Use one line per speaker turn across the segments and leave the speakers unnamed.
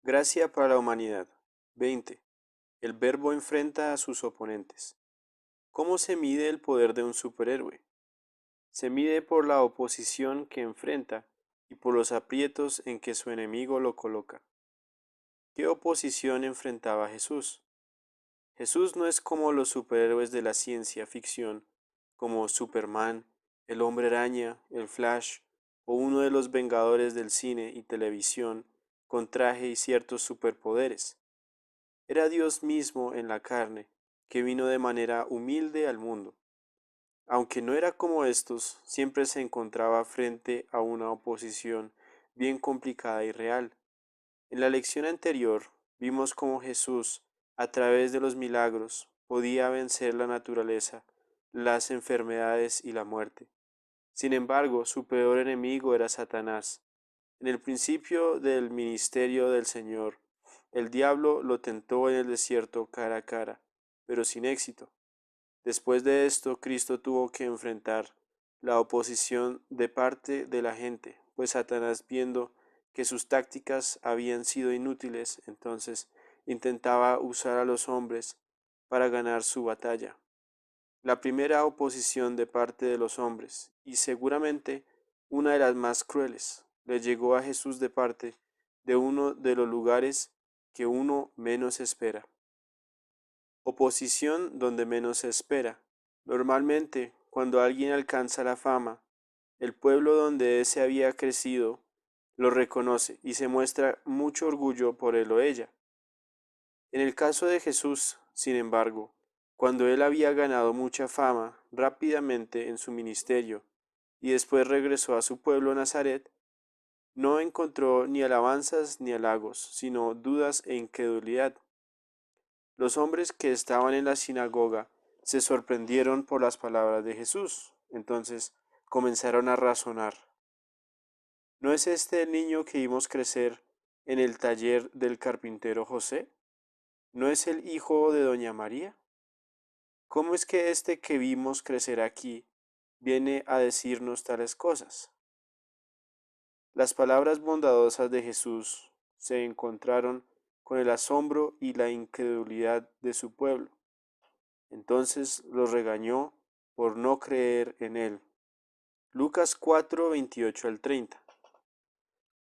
Gracia para la humanidad. 20. El verbo enfrenta a sus oponentes. ¿Cómo se mide el poder de un superhéroe? Se mide por la oposición que enfrenta y por los aprietos en que su enemigo lo coloca. ¿Qué oposición enfrentaba Jesús? Jesús no es como los superhéroes de la ciencia ficción, como Superman, el Hombre Araña, el Flash o uno de los Vengadores del cine y televisión con traje y ciertos superpoderes. Era Dios mismo en la carne, que vino de manera humilde al mundo. Aunque no era como estos, siempre se encontraba frente a una oposición bien complicada y real. En la lección anterior vimos cómo Jesús, a través de los milagros, podía vencer la naturaleza, las enfermedades y la muerte. Sin embargo, su peor enemigo era Satanás. En el principio del ministerio del Señor, el diablo lo tentó en el desierto cara a cara, pero sin éxito. Después de esto, Cristo tuvo que enfrentar la oposición de parte de la gente, pues Satanás, viendo que sus tácticas habían sido inútiles, entonces intentaba usar a los hombres para ganar su batalla. La primera oposición de parte de los hombres, y seguramente una de las más crueles, le llegó a Jesús de parte de uno de los lugares que uno menos espera. Oposición donde menos se espera. Normalmente, cuando alguien alcanza la fama, el pueblo donde ése había crecido lo reconoce y se muestra mucho orgullo por él o ella. En el caso de Jesús, sin embargo, cuando él había ganado mucha fama rápidamente en su ministerio y después regresó a su pueblo Nazaret, no encontró ni alabanzas ni halagos, sino dudas e incredulidad. Los hombres que estaban en la sinagoga se sorprendieron por las palabras de Jesús. Entonces comenzaron a razonar. ¿No es este el niño que vimos crecer en el taller del carpintero José? ¿No es el hijo de doña María? ¿Cómo es que este que vimos crecer aquí viene a decirnos tales cosas? Las palabras bondadosas de Jesús se encontraron con el asombro y la incredulidad de su pueblo. Entonces los regañó por no creer en él. Lucas 4, 28 al 30.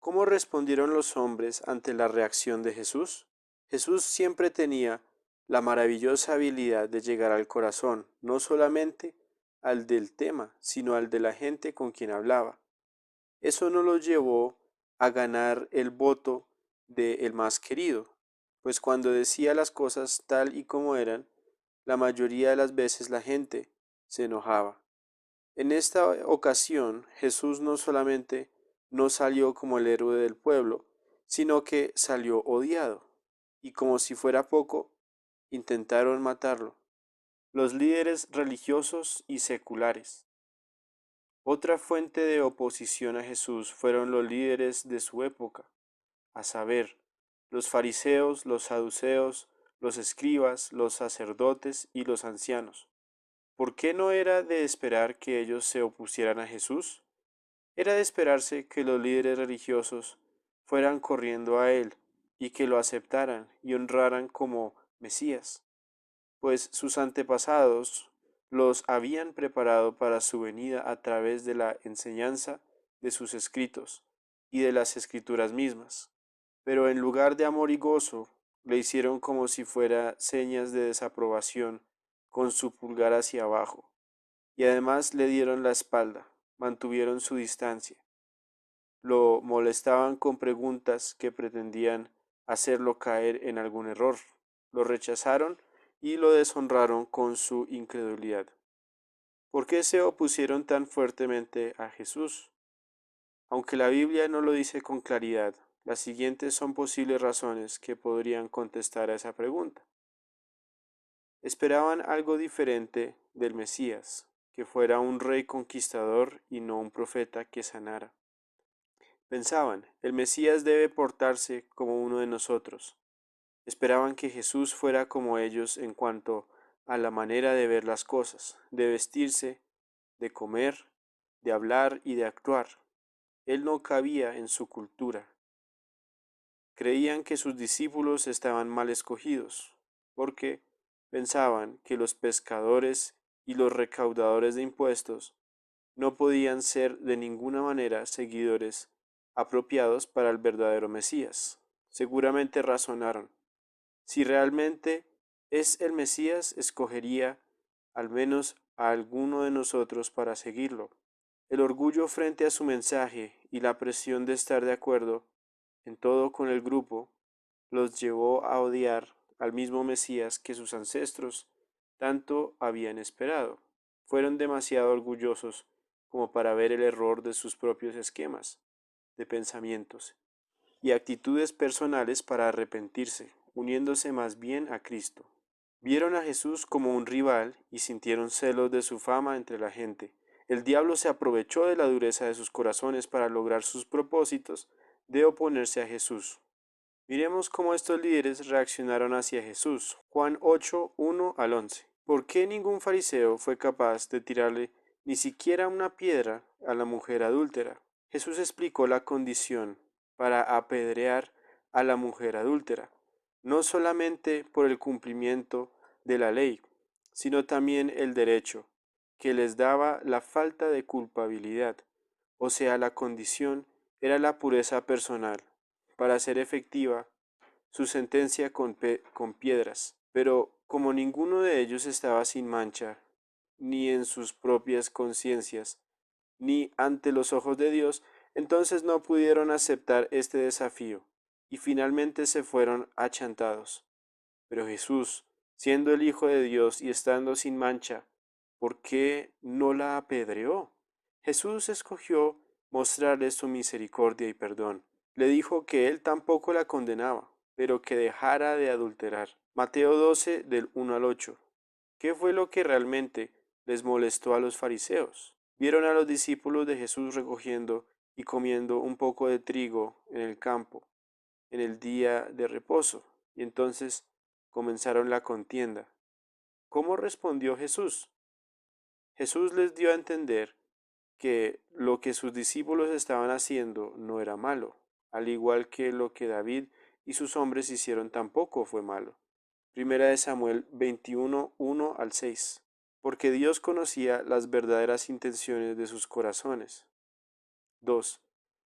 ¿Cómo respondieron los hombres ante la reacción de Jesús? Jesús siempre tenía la maravillosa habilidad de llegar al corazón, no solamente al del tema, sino al de la gente con quien hablaba. Eso no lo llevó a ganar el voto de el más querido, pues cuando decía las cosas tal y como eran, la mayoría de las veces la gente se enojaba. En esta ocasión, Jesús no solamente no salió como el héroe del pueblo, sino que salió odiado, y como si fuera poco, intentaron matarlo, los líderes religiosos y seculares. Otra fuente de oposición a Jesús fueron los líderes de su época, a saber, los fariseos, los saduceos, los escribas, los sacerdotes y los ancianos. ¿Por qué no era de esperar que ellos se opusieran a Jesús? Era de esperarse que los líderes religiosos fueran corriendo a él y que lo aceptaran y honraran como Mesías, pues sus antepasados los habían preparado para su venida a través de la enseñanza de sus escritos y de las escrituras mismas. Pero en lugar de amor y gozo, le hicieron como si fuera señas de desaprobación con su pulgar hacia abajo, y además le dieron la espalda, mantuvieron su distancia, lo molestaban con preguntas que pretendían hacerlo caer en algún error, lo rechazaron y lo deshonraron con su incredulidad. ¿Por qué se opusieron tan fuertemente a Jesús? Aunque la Biblia no lo dice con claridad, las siguientes son posibles razones que podrían contestar a esa pregunta. Esperaban algo diferente del Mesías, que fuera un rey conquistador y no un profeta que sanara. Pensaban, el Mesías debe portarse como uno de nosotros. Esperaban que Jesús fuera como ellos en cuanto a la manera de ver las cosas, de vestirse, de comer, de hablar y de actuar. Él no cabía en su cultura. Creían que sus discípulos estaban mal escogidos, porque pensaban que los pescadores y los recaudadores de impuestos no podían ser de ninguna manera seguidores apropiados para el verdadero Mesías. Seguramente razonaron, si realmente es el Mesías, escogería al menos a alguno de nosotros para seguirlo. El orgullo frente a su mensaje y la presión de estar de acuerdo en todo con el grupo los llevó a odiar al mismo Mesías que sus ancestros tanto habían esperado. Fueron demasiado orgullosos como para ver el error de sus propios esquemas de pensamientos y actitudes personales para arrepentirse, uniéndose más bien a Cristo. Vieron a Jesús como un rival y sintieron celos de su fama entre la gente. El diablo se aprovechó de la dureza de sus corazones para lograr sus propósitos de oponerse a Jesús. Miremos cómo estos líderes reaccionaron hacia Jesús. Juan 8, 1 al 11. ¿Por qué ningún fariseo fue capaz de tirarle ni siquiera una piedra a la mujer adúltera? Jesús explicó la condición para apedrear a la mujer adúltera, no solamente por el cumplimiento de la ley, sino también el derecho que les daba la falta de culpabilidad, o sea, la condición era la pureza personal, para ser efectiva su sentencia con piedras. Pero como ninguno de ellos estaba sin mancha, ni en sus propias conciencias, ni ante los ojos de Dios, entonces no pudieron aceptar este desafío, y finalmente se fueron achantados. Pero Jesús, siendo el Hijo de Dios y estando sin mancha, ¿por qué no la apedreó? Jesús escogió mostrarle su misericordia y perdón. Le dijo que él tampoco la condenaba, pero que dejara de adulterar. Mateo 12 del 1 al 8. ¿Qué fue lo que realmente les molestó a los fariseos? Vieron a los discípulos de Jesús recogiendo y comiendo un poco de trigo en el campo, en el día de reposo, y entonces comenzaron la contienda. ¿Cómo respondió Jesús? Jesús les dio a entender que lo que sus discípulos estaban haciendo no era malo, al igual que lo que David y sus hombres hicieron tampoco fue malo. Primera de Samuel 21, 1 al 6. Porque Dios conocía las verdaderas intenciones de sus corazones. 2.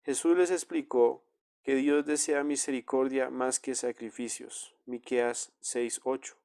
Jesús les explicó que Dios desea misericordia más que sacrificios. Miqueas 6, 8.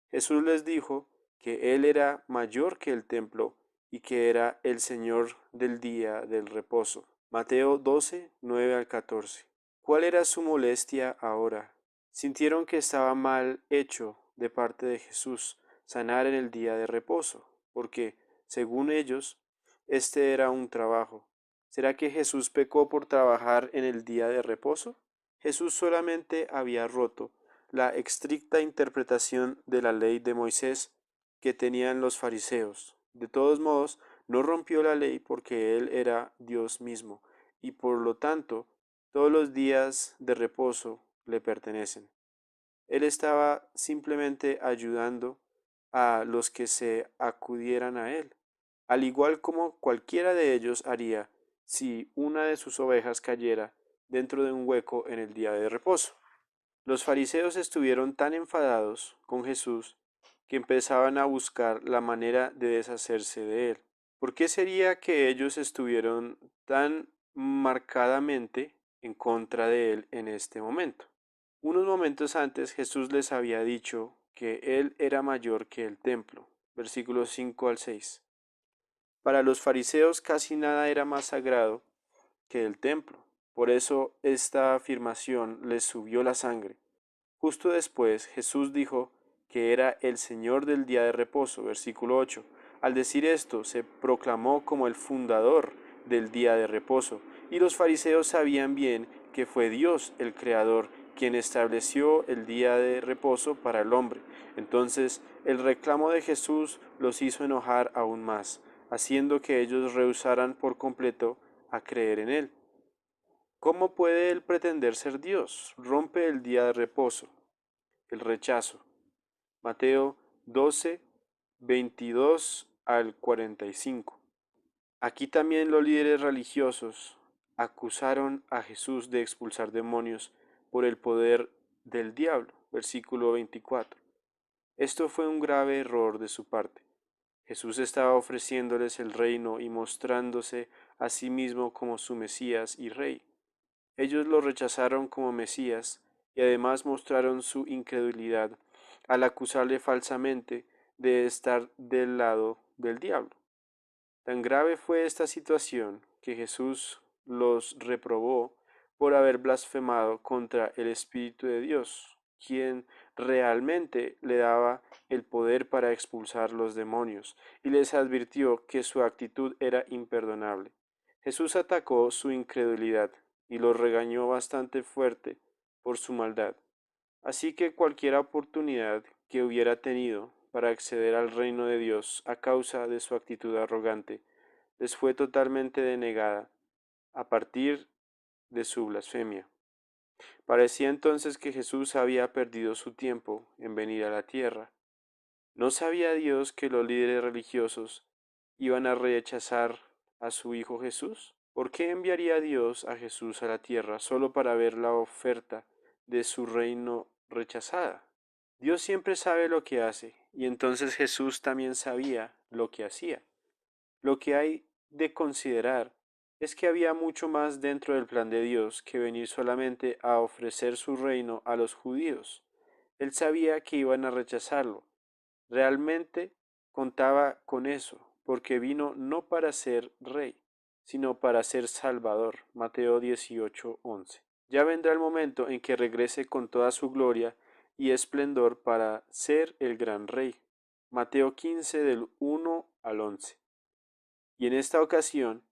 Jesús les dijo que Él era mayor que el templo y que era el Señor del día del reposo. Mateo 12, 9 al 14. ¿Cuál era su molestia ahora? Sintieron que estaba mal hecho de parte de Jesús sanar en el día de reposo, porque, según ellos, este era un trabajo. ¿Será que Jesús pecó por trabajar en el día de reposo? Jesús solamente había roto la estricta interpretación de la ley de Moisés que tenían los fariseos. De todos modos, no rompió la ley porque Él era Dios mismo, y por lo tanto, todos los días de reposo le pertenecen. Él estaba simplemente ayudando a los que se acudieran a Él, al igual como cualquiera de ellos haría si una de sus ovejas cayera dentro de un hueco en el día de reposo. Los fariseos estuvieron tan enfadados con Jesús que empezaban a buscar la manera de deshacerse de él. ¿Por qué sería que ellos estuvieron tan marcadamente en contra de él en este momento? Unos momentos antes Jesús les había dicho que él era mayor que el templo. Versículos 5 al 6. Para los fariseos casi nada era más sagrado que el templo. Por eso esta afirmación les subió la sangre. Justo después Jesús dijo que era el Señor del día de reposo, versículo 8. Al decir esto, se proclamó como el fundador del día de reposo, y los fariseos sabían bien que fue Dios el Creador quien estableció el día de reposo para el hombre. Entonces, el reclamo de Jesús los hizo enojar aún más, haciendo que ellos rehusaran por completo a creer en él. ¿Cómo puede él pretender ser Dios? Rompe el día de reposo. El rechazo. Mateo 12, 22 al 45. Aquí también los líderes religiosos acusaron a Jesús de expulsar demonios por el poder del diablo. Versículo 24. Esto fue un grave error de su parte. Jesús estaba ofreciéndoles el reino y mostrándose a sí mismo como su Mesías y Rey. Ellos lo rechazaron como Mesías y además mostraron su incredulidad al acusarle falsamente de estar del lado del diablo. Tan grave fue esta situación que Jesús los reprobó por haber blasfemado contra el Espíritu de Dios, quien realmente le daba el poder para expulsar los demonios, y les advirtió que su actitud era imperdonable. Jesús atacó su incredulidad y los regañó bastante fuerte por su maldad. Así que cualquier oportunidad que hubiera tenido para acceder al reino de Dios a causa de su actitud arrogante, les fue totalmente denegada a partir de su blasfemia. Parecía entonces que Jesús había perdido su tiempo en venir a la tierra. ¿No sabía Dios que los líderes religiosos iban a rechazar a su Hijo Jesús? ¿Por qué enviaría Dios a Jesús a la tierra solo para ver la oferta de su reino rechazada? Dios siempre sabe lo que hace, y entonces Jesús también sabía lo que hacía. Lo que hay de considerar es que había mucho más dentro del plan de Dios que venir solamente a ofrecer su reino a los judíos. Él sabía que iban a rechazarlo. Realmente contaba con eso, porque vino no para ser rey, sino para ser salvador. Mateo 18:11. Ya vendrá el momento en que regrese con toda su gloria y esplendor para ser el gran rey. Mateo 15 del 1 al 11. Y en esta ocasión,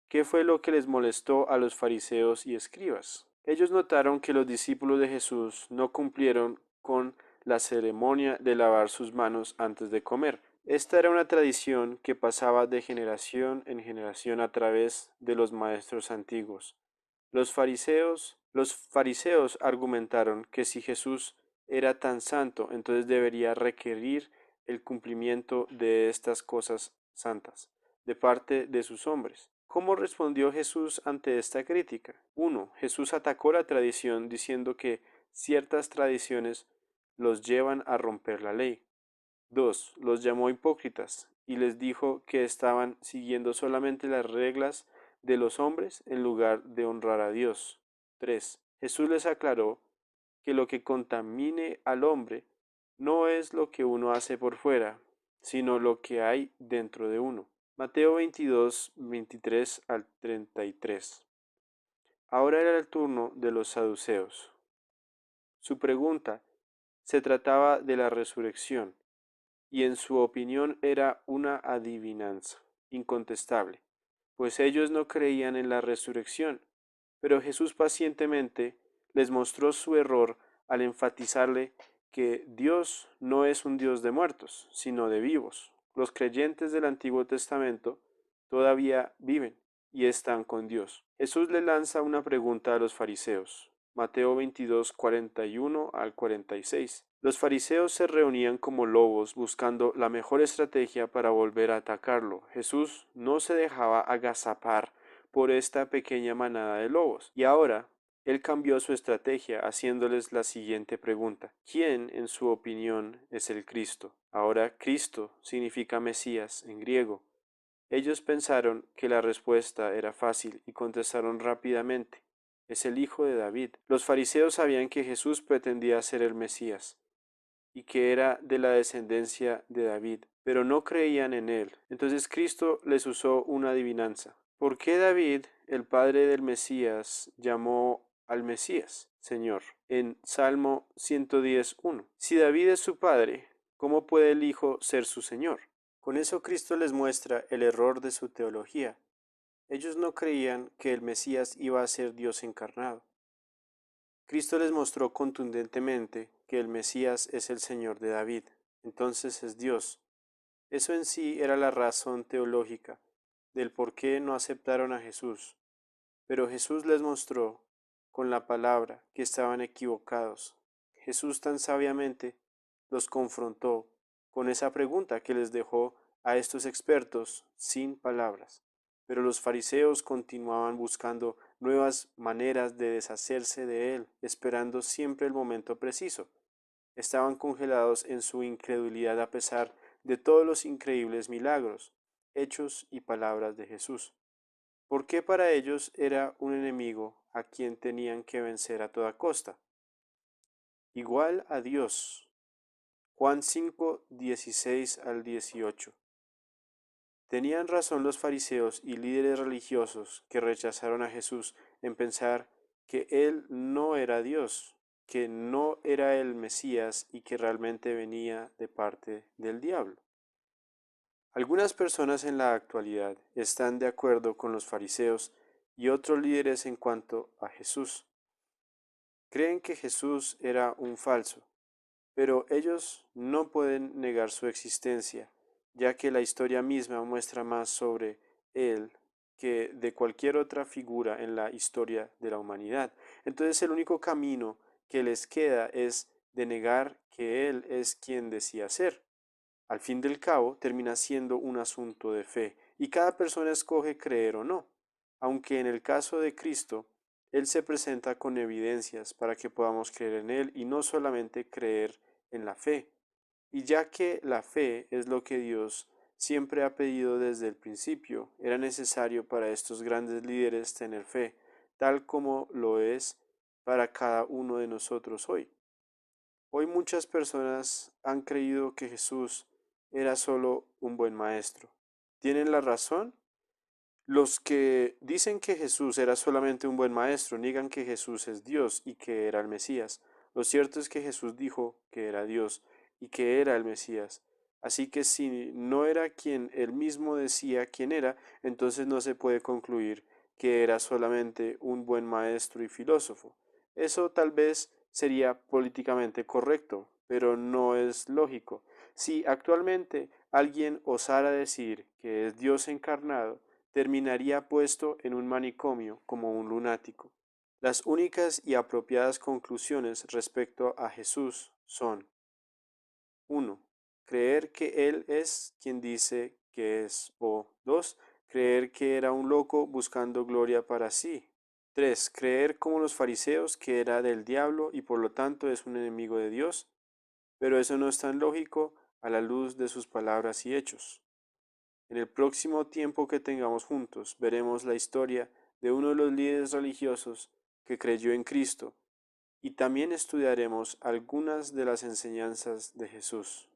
¿qué fue lo que les molestó a los fariseos y escribas? Ellos notaron que los discípulos de Jesús no cumplieron con la ceremonia de lavar sus manos antes de comer. Esta era una tradición que pasaba de generación en generación a través de los maestros antiguos. Los fariseos argumentaron que si Jesús era tan santo, entonces debería requerir el cumplimiento de estas cosas santas de parte de sus hombres. ¿Cómo respondió Jesús ante esta crítica? 1. Jesús atacó la tradición diciendo que ciertas tradiciones los llevan a romper la ley. 2. Los llamó hipócritas y les dijo que estaban siguiendo solamente las reglas de los hombres en lugar de honrar a Dios. 3. Jesús les aclaró que lo que contamine al hombre no es lo que uno hace por fuera, sino lo que hay dentro de uno. Mateo 22, 23 al 33. Ahora era el turno de los saduceos. Su pregunta se trataba de la resurrección, y en su opinión era una adivinanza incontestable, pues ellos no creían en la resurrección. Pero Jesús pacientemente les mostró su error al enfatizarle que Dios no es un Dios de muertos, sino de vivos. Los creyentes del Antiguo Testamento todavía viven y están con Dios. Jesús le lanza una pregunta a los fariseos. Mateo 22, 41 al 46. Los fariseos se reunían como lobos buscando la mejor estrategia para volver a atacarlo. Jesús no se dejaba agazapar por esta pequeña manada de lobos. Y ahora, él cambió su estrategia haciéndoles la siguiente pregunta. ¿Quién, en su opinión, es el Cristo? Ahora, Cristo significa Mesías en griego. Ellos pensaron que la respuesta era fácil y contestaron rápidamente. Es el hijo de David. Los fariseos sabían que Jesús pretendía ser el Mesías y que era de la descendencia de David, pero no creían en él. Entonces Cristo les usó una adivinanza. ¿Por qué David, el padre del Mesías, llamó al Mesías Señor? En Salmo 110:1. Si David es su padre, ¿cómo puede el Hijo ser su Señor? Con eso Cristo les muestra el error de su teología. Ellos no creían que el Mesías iba a ser Dios encarnado. Cristo les mostró contundentemente que el Mesías es el Señor de David, entonces es Dios. Eso en sí era la razón teológica del por qué no aceptaron a Jesús. Pero Jesús les mostró con la palabra que estaban equivocados. Jesús tan sabiamente los confrontó con esa pregunta que les dejó a estos expertos sin palabras. Pero los fariseos continuaban buscando nuevas maneras de deshacerse de él, esperando siempre el momento preciso. Estaban congelados en su incredulidad a pesar de todos los increíbles milagros, hechos y palabras de Jesús. ¿Por qué para ellos era un enemigo a quien tenían que vencer a toda costa? Igual a Dios. Juan 5, 16 al 18. Tenían razón los fariseos y líderes religiosos que rechazaron a Jesús en pensar que Él no era Dios, que no era el Mesías y que realmente venía de parte del diablo. Algunas personas en la actualidad están de acuerdo con los fariseos y otros líderes en cuanto a Jesús. Creen que Jesús era un falso, pero ellos no pueden negar su existencia, ya que la historia misma muestra más sobre él que de cualquier otra figura en la historia de la humanidad. Entonces el único camino que les queda es de negar que él es quien decía ser. Al fin del cabo, termina siendo un asunto de fe, y cada persona escoge creer o no, aunque en el caso de Cristo, Él se presenta con evidencias para que podamos creer en Él y no solamente creer en la fe. Y ya que la fe es lo que Dios siempre ha pedido desde el principio, era necesario para estos grandes líderes tener fe, tal como lo es para cada uno de nosotros hoy. Hoy muchas personas han creído que Jesús era solo un buen maestro. ¿Tienen la razón? Los que dicen que Jesús era solamente un buen maestro niegan que Jesús es Dios y que era el Mesías. Lo cierto es que Jesús dijo que era Dios y que era el Mesías. Así que si no era quien él mismo decía quién era, entonces no se puede concluir que era solamente un buen maestro y filósofo. Eso tal vez sería políticamente correcto, pero no es lógico. Si actualmente alguien osara decir que es Dios encarnado, terminaría puesto en un manicomio como un lunático. Las únicas y apropiadas conclusiones respecto a Jesús son: 1. Creer que Él es quien dice que es, o 2. Creer que era un loco buscando gloria para sí. 3. Creer como los fariseos que era del diablo y por lo tanto es un enemigo de Dios, pero eso no es tan lógico a la luz de sus palabras y hechos. En el próximo tiempo que tengamos juntos, veremos la historia de uno de los líderes religiosos que creyó en Cristo y también estudiaremos algunas de las enseñanzas de Jesús.